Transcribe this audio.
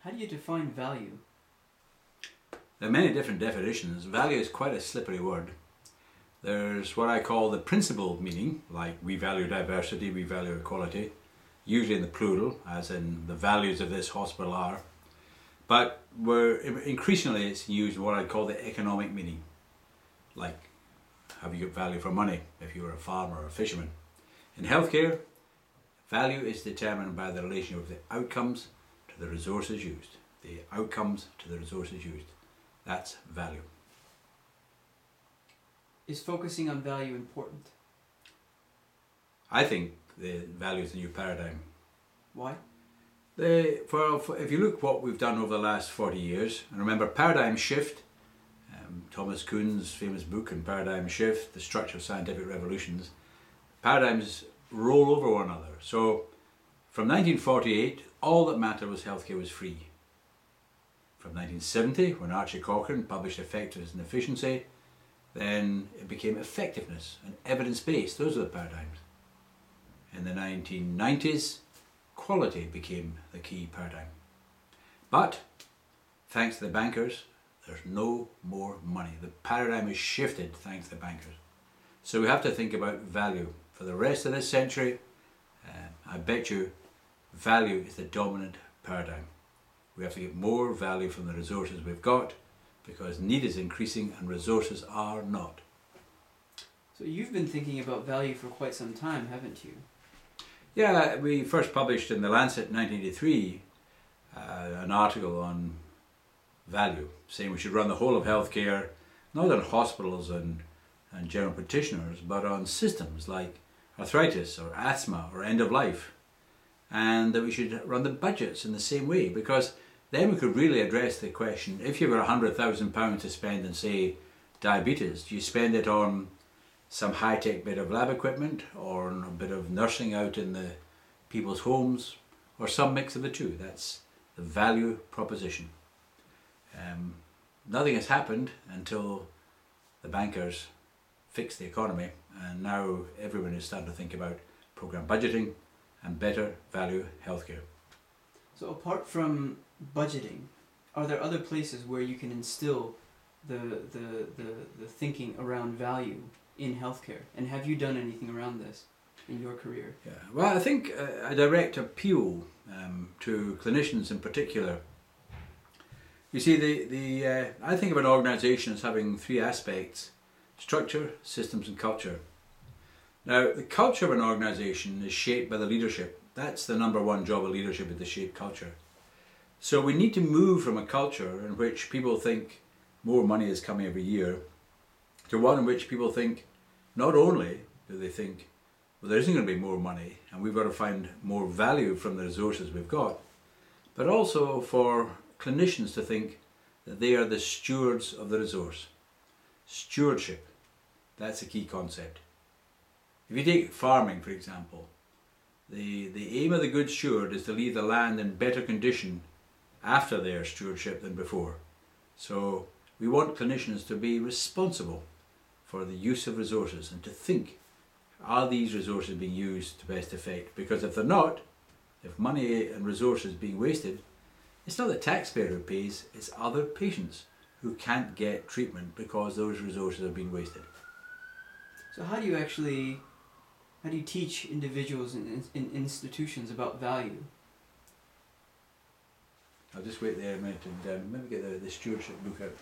How do you define value? There are many different definitions. Value is quite a slippery word. There's what I call the principled meaning, like we value diversity, we value equality, usually in the plural, as in the values of this hospital are. But increasingly it's used what I call the economic meaning, like have you got value for money if you were a farmer or a fisherman. In healthcare, value is determined by the relation of the outcomes to the resources used. The outcomes to the resources used. That's value. Is focusing on value important? I think the value is the new paradigm. Why? If you look what we've done over the last 40 years, and remember paradigm shift, Thomas Kuhn's famous book on paradigm shift, the structure of scientific revolutions, paradigms roll over one another. So from 1948, all that mattered was healthcare was free. From 1970, when Archie Cochrane published Effectiveness and Efficiency, then it became effectiveness and evidence-based. Those are the paradigms. In the 1990s, quality became the key paradigm. But thanks to the bankers, there's no more money. The paradigm has shifted thanks to the bankers. So we have to think about value. For the rest of this century, I bet you value is the dominant paradigm. We have to get more value from the resources we've got because need is increasing and resources are not. So you've been thinking about value for quite some time, haven't you? Yeah, we first published in The Lancet in 1983 an article on value, saying we should run the whole of healthcare, not on hospitals and general practitioners, but on systems like arthritis or asthma or end of life, and that we should run the budgets in the same way, because then we could really address the question, if you've got £100,000 to spend on, say, diabetes, do you spend it on some high-tech bit of lab equipment or on a bit of nursing out in the people's homes, or some mix of the two? That's the value proposition. Nothing has happened until the bankers fixed the economy, and now everyone is starting to think about program budgeting and better value healthcare. So apart from budgeting, are there other places where you can instill the thinking around value in healthcare? And have you done anything around this in your career? Yeah, well, I think a direct appeal to clinicians in particular. You see, I think of an organisation as having three aspects: structure, systems and culture. Now, the culture of an organisation is shaped by the leadership. That's the number one job of leadership, is to shape culture. So we need to move from a culture in which people think more money is coming every year to one in which people think, not only do they think, well, there isn't going to be more money and we've got to find more value from the resources we've got, but also for clinicians to think that they are the stewards of the resource. Stewardship, that's a key concept. If you take farming, for example, the aim of the good steward is to leave the land in better condition after their stewardship than before. So we want clinicians to be responsible for the use of resources and to think, are these resources being used to best effect? Because if they're not, if money and resources being wasted, it's not the taxpayer who pays, it's other patients who can't get treatment because those resources have been wasted. So how do you teach individuals in institutions about value? I'll just wait there a minute and maybe get the stewardship book out.